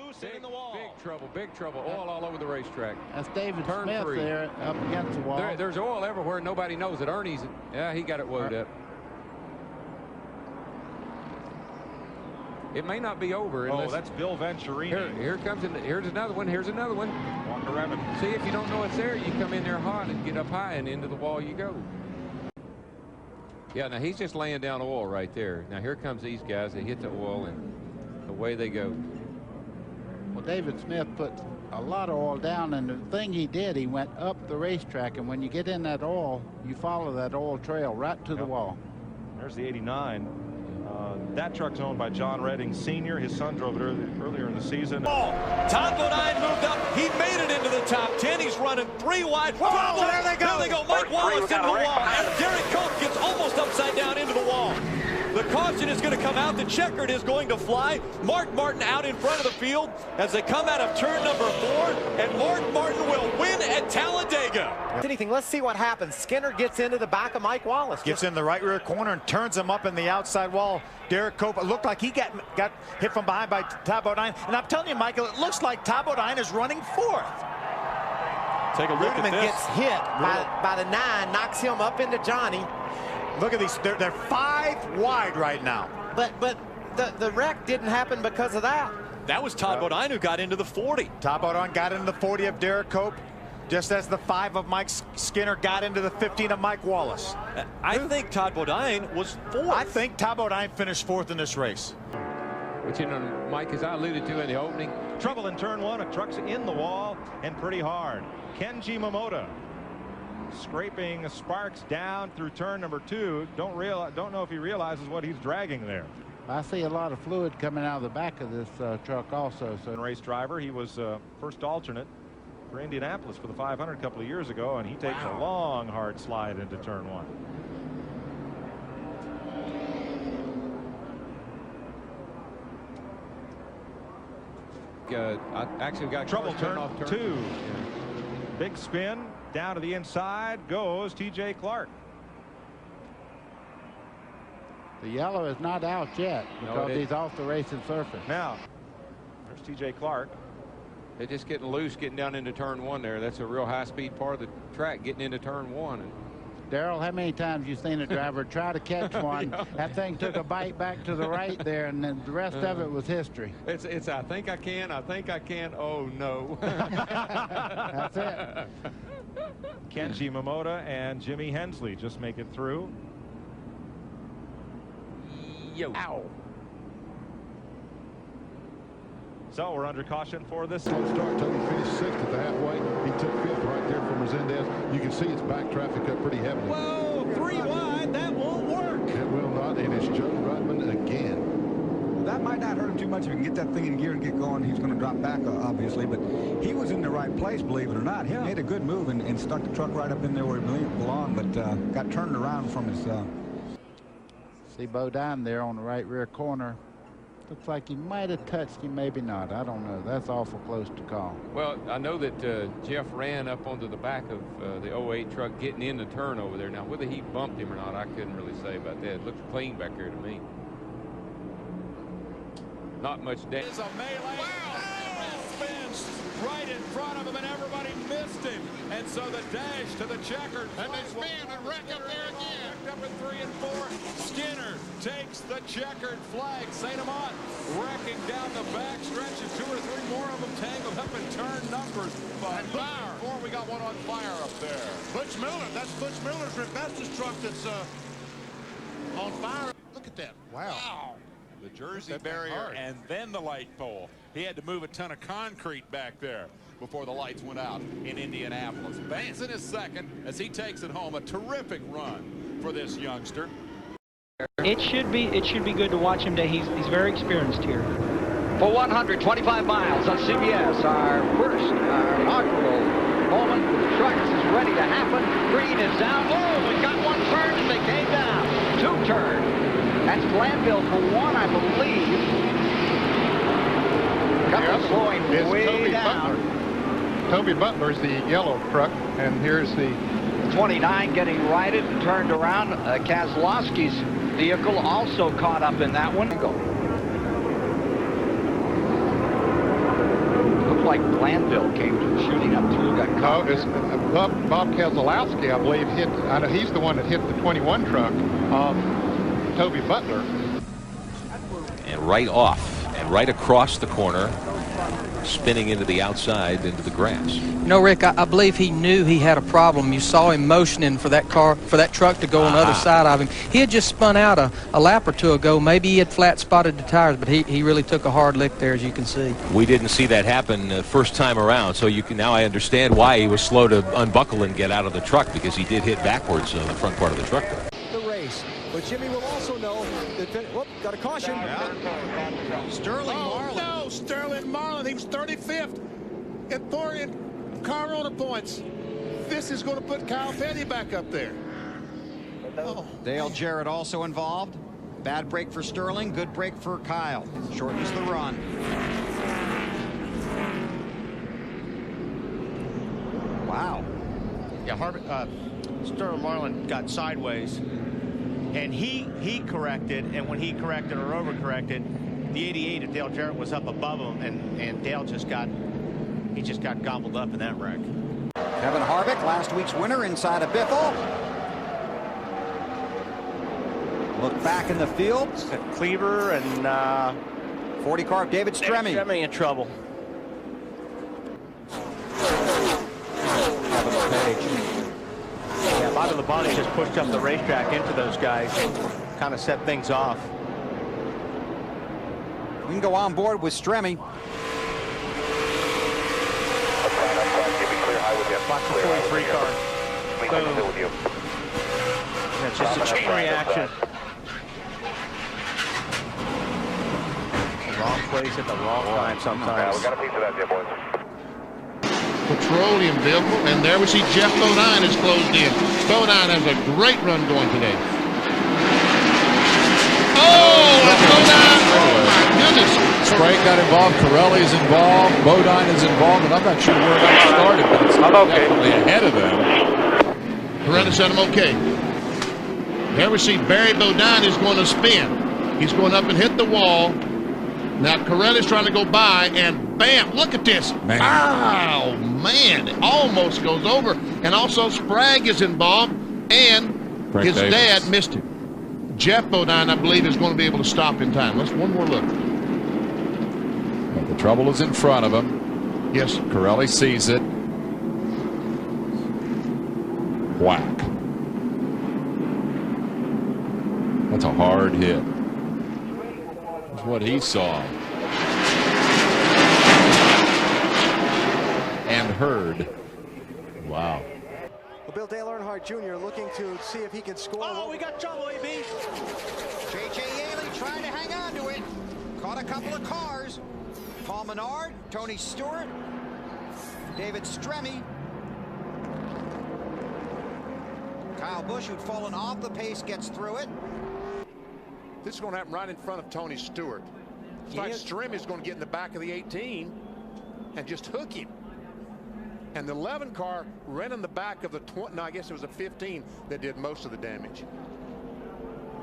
loose and in the wall. Big trouble. Oil all over the racetrack. That's David Turn Smith 3. there up against the wall. There's oil everywhere. Nobody knows it. Ernie's, yeah, he got it woed up. It may not be over. Oh, that's Bill Venturini. Here's another one. Here's another one. Walker Evans. See, if you don't know it's there, you come in there hot and get up high and into the wall you go. Yeah, now he's just laying down oil right there. Now here comes these guys. They hit the oil and away they go. Well, David Smith put a lot of oil down, and the thing he did, he went up the racetrack, and when you get in that oil, you follow that oil trail right to the wall. There's the 89. That truck's owned by John Redding Sr. His son drove it earlier in the season. Todd Bodine moved up. He made it into the top 10. He's running 3 wide. Whoa, there they go. There they go. Mike Wallace into the wall. And Derek Cope gets almost upside down into the wall. The caution is going to come out. The checkered is going to fly. Mark Martin out in front of the field as they come out of turn number 4. And Mark Martin will win at Talladega. Anything. Let's see what happens. Skinner gets into the back of Mike Wallace. Gets in the right rear corner and turns him up in the outside wall. Derek Cope looked like he got hit from behind by Todd Bodine. And I'm telling you, Michael, it looks like Todd Bodine is running 4th. Take a look at this. Gets hit by the 9, knocks him up into Johnny. Look at these. They're 5 wide right now. But the wreck didn't happen because of that. That was Todd Bodine who got into the 40. Todd Bodine got into the 40 of Derek Cope, just as the 5 of Mike Skinner got into the 15 of Mike Wallace. I think Todd Bodine was 4th. I think Todd Bodine finished 4th in this race. Which, you know, Mike, as I alluded to in the opening. Trouble in turn 1. A truck's in the wall and pretty hard. Kenji Momota scraping sparks down through turn number 2. Don't know if he realizes what he's dragging there. I see a lot of fluid coming out of the back of this truck also. So Race driver, he was first alternate for Indianapolis for the 500 a couple of years ago, and he takes a long hard slide into turn 1. I actually got trouble turn off turn 2. Yeah. Big spin down to the inside goes TJ Clark. the yellow is not out yet because he's off the racing surface. Now, there's TJ Clark. They're just getting loose, getting down into turn 1 there. That's a real high-speed part of the track, getting into turn 1. And Darrell, how many times you seen a driver try to catch one? Yeah. That thing took a bite back to the right there, and then the rest of it was history. It's I think I can, oh no. That's it. Kenji Momota and Jimmy Hensley just make it through. Yo. Ow. So we're under caution for this. Start. Toby finished 6th at the halfway. He took 5th right there from Resendez. You can see it's back traffic up pretty heavily. Whoa, 3 wide. That won't work. It will not, and it's Joe Rudman again. That might not hurt him too much if he can get that thing in gear and get going. He's going to drop back, obviously, but he was in the right place, believe it or not. He made a good move and stuck the truck right up in there where it belonged, but got turned around from his. See Bodine there on the right rear corner. Looks like he might have touched him, maybe not. I don't know. That's awful close to call. Well, I know that Jeff ran up onto the back of the 08 truck getting in the turn over there. Now, whether he bumped him or not, I couldn't really say about that. It looked clean back there to me. Not much damage. It's a melee. Wow. Spins right in front of him, and everybody missed him. And so the dash to the checkered. And they spin and wreck up there again. Wrecked up in 3 and 4. Skinner takes the checkered flag. St. Amant wrecking down the back stretches. 2 or 3 more of them tangled up in turn numbers. But before we got one on fire up there. Butch Miller. That's Butch Miller's Rebecca's truck that's on fire. Look at that. Wow. The Jersey barrier and then the light pole. He had to move a ton of concrete back there before the lights went out in Indianapolis. Benson is second as he takes it home. A terrific run for this youngster. It should be good to watch him today. He's very experienced here. For 125 miles on CBS, our inaugural moment with the trucks is ready to happen. Green is down. Oh, we got one turn and they came down. 2 turns. That's Glanville for 1, I believe. Couple slowing way Toby down. Butler. Toby Butler's the yellow truck, and here's the 29 getting righted and turned around. Kozlowski's vehicle also caught up in that one. Mike Glanville came to the shooting up through, got caught. No, it's Bob Keselowski, I believe, hit. I know he's the one that hit the 21 truck off Toby Butler. And right off and right across the corner, spinning into the outside into the grass. You know, Rick, I believe he knew he had a problem. You saw him motioning for that truck to go on the other side of him. He had just spun out a lap or two ago. Maybe he had flat spotted the tires, but he really took a hard lick there, as you can see. We didn't see that happen the first time around, so now I understand why he was slow to unbuckle and get out of the truck, because he did hit backwards on the front part of the truck there. The race, but Jimmy will also know that. Whoop, got a caution. Sterling Marlin. No, Sterling Marlin. He was 35th in car owner points. This is going to put Kyle Petty back up there. Oh. Dale Jarrett also involved. Bad break for Sterling, good break for Kyle. Shortens the run. Wow. Yeah, Sterling Marlin got sideways, and he corrected, and when he corrected or overcorrected, the 88 of Dale Jarrett was up above him, and Dale just got gobbled up in that wreck. Kevin Harvick, last week's winner inside of Biffle. Look back in the field. Cleaver and 40 car of David Stremme. Stremme in trouble. Yeah, Bobby Labonte just pushed up the racetrack into those guys, kind of set things off. We can go on board with Stremme. Watch the 43 car. Boom. That's just a chain reaction. Wrong place at the wrong time sometimes. We got a piece of that there, boys. Petroleum vehicle, and there we see Jeff Bodine is closed in. Bodine has a great run going today. Oh, that's Bodine! Oh my goodness! Sprague got involved, Corelli's involved, Bodine is involved, and I'm not sure where that started, but it's definitely ahead of them. Corelli said I'm okay. There we see Barry Bodine is going to spin. He's going up and hit the wall. Now Corelli's trying to go by, and bam, look at this. Man. Oh, man, it almost goes over. And also Sprague is involved, and Frank his Davis. dad missed him. Jeff Bodine, I believe, is going to be able to stop in time. Let's one more look. But the trouble is in front of him. Yes. Corelli sees it. Whack. That's a hard hit. That's what he saw. And heard. Wow. Well, Bill Dale Earnhardt Jr. looking to see if he can score. Oh, we got trouble, AB. J.J. Yaley trying to hang on to it. Caught a couple of cars. Paul Menard, Tony Stewart, David Stremme. Kyle Busch, who'd fallen off the pace, gets through it. This is going to happen right in front of Tony Stewart. It's like Stremme is going to get in the back of the 18 and just hook him. And the 11 car ran in the back of the 20. No, I guess it was a 15 that did most of the damage.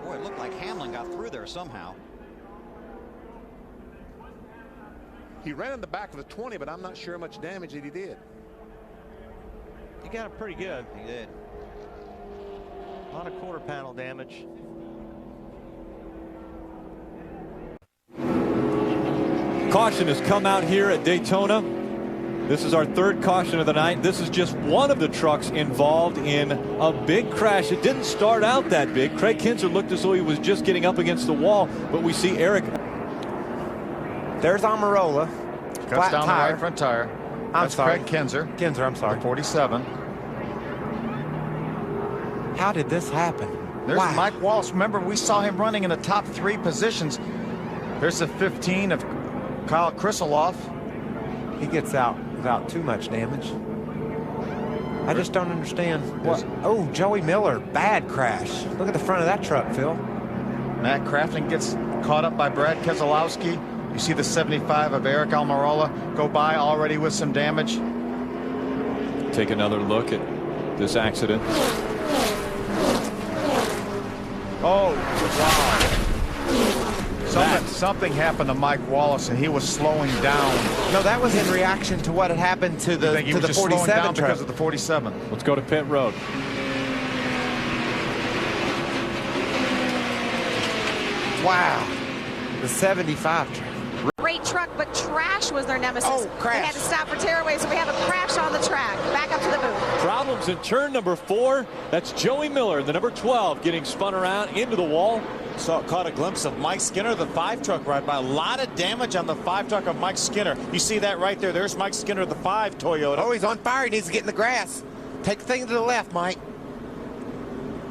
Boy, it looked like Hamlin got through there somehow. He ran in the back of the 20, but I'm not sure how much damage that he did. He got it pretty good. He did. A lot of quarter panel damage. Caution has come out here at Daytona. This is our third caution of the night. This is just one of the trucks involved in a big crash. It didn't start out that big. Craig Kinzer looked as though he was just getting up against the wall, but we see Eric. There's Almirola. Cuts down the right front tire. I'm sorry. Craig Kinzer. Kinzer, I'm sorry. 47. How did this happen? There's Wow. Mike Walsh. Remember, we saw him running in the top 3 positions. There's the 15 of Kyle Krisaloff. He gets out without too much damage. I just don't understand. What? Oh, Joey Miller, bad crash. Look at the front of that truck, Phil. Matt Crafton gets caught up by Brad Keselowski. You see the 75 of Eric Almirola go by already with some damage. Take another look at this accident. Oh, wow. Something happened to Mike Wallace, and he was slowing down. No, that was in reaction to what had happened to the 47 truck. Because of the 47. Let's go to pit road. Wow. The 75 truck. Great truck, but trash was their nemesis. Oh, crash. They had to stop for tearaway, so we have a crash on the track. Back up to the booth. Problems in turn number 4. That's Joey Miller, the number 12, getting spun around into the wall. Caught a glimpse of Mike Skinner, the 5 truck right by. A lot of damage on the 5 truck of Mike Skinner. You see that right there. There's Mike Skinner, the 5 Toyota. Oh, he's on fire. He needs to get in the grass. Take the thing to the left, Mike.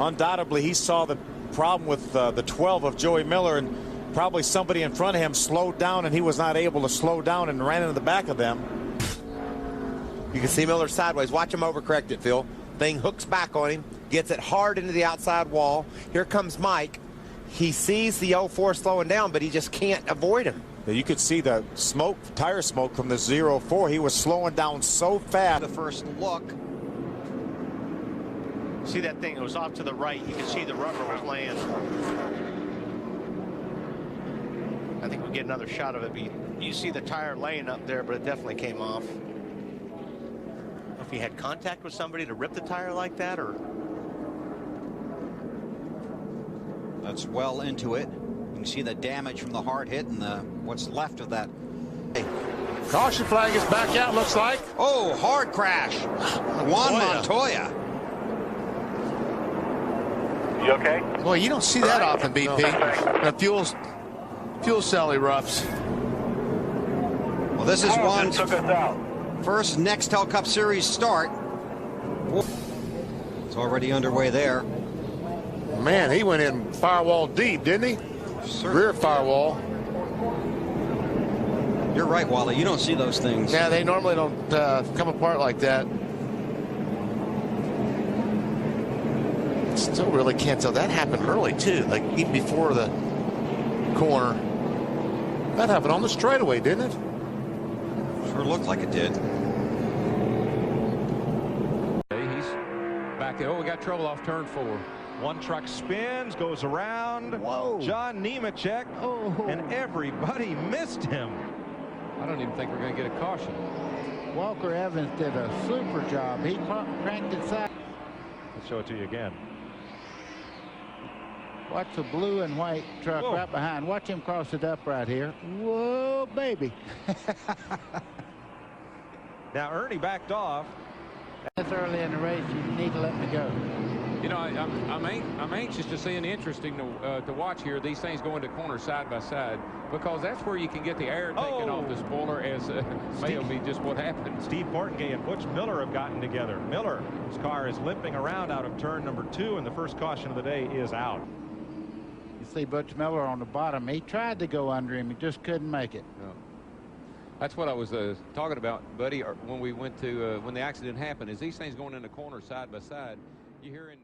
Undoubtedly, he saw the problem with the 12 of Joey Miller, and probably somebody in front of him slowed down, and he was not able to slow down and ran into the back of them. You can see Miller sideways. Watch him overcorrect it, Phil. Thing hooks back on him, gets it hard into the outside wall. Here comes Mike. He sees the 04 slowing down, but he just can't avoid him. You could see the smoke, tire smoke from the 04. He was slowing down so fast. The first look. See that thing? It was off to the right. You can see the rubber was laying. I think we'll get another shot of it. But you see the tire laying up there, but it definitely came off. If he had contact with somebody to rip the tire like that, or that's well into it. You can see the damage from the hard hit and what's left of that. Caution flag is back out, looks like. Oh, hard crash. Juan Montoya. You okay? Boy, you don't see that often, BP. The fuel cell erupts. Well, this is Juan's first Nextel Cup Series start. It's already underway there. Man, he went in firewall deep, didn't he? Certainly. Rear firewall. You're right, Wally. You don't see those things. Yeah, they normally don't come apart like that. Still really can't tell. That happened early, too, like even before the corner. That happened on the straightaway, didn't it? Sure looked like it did. He's back there. Oh, we got trouble off turn 4. One truck spins, goes around. Whoa. John Nemechek, and everybody missed him. I don't even think we're going to get a caution. Walker Evans did a super job. He cranked it side. Let's show it to you again. Watch the blue and white truck right behind. Watch him cross it up right here. Whoa, baby. Now Ernie backed off. That's early in the race. You need to let me go. You know, I'm anxious to see, and interesting to watch here. These things go into corners side by side, because that's where you can get the air taken off the spoiler, as may be just what happened. Steve Portgay and Butch Miller have gotten together. Miller's car is limping around out of turn number 2, and the first caution of the day is out. You see Butch Miller on the bottom. He tried to go under him. He just couldn't make it. No. That's what I was talking about, buddy, when we went to when the accident happened. Is these things going in the corner side by side? You hearing?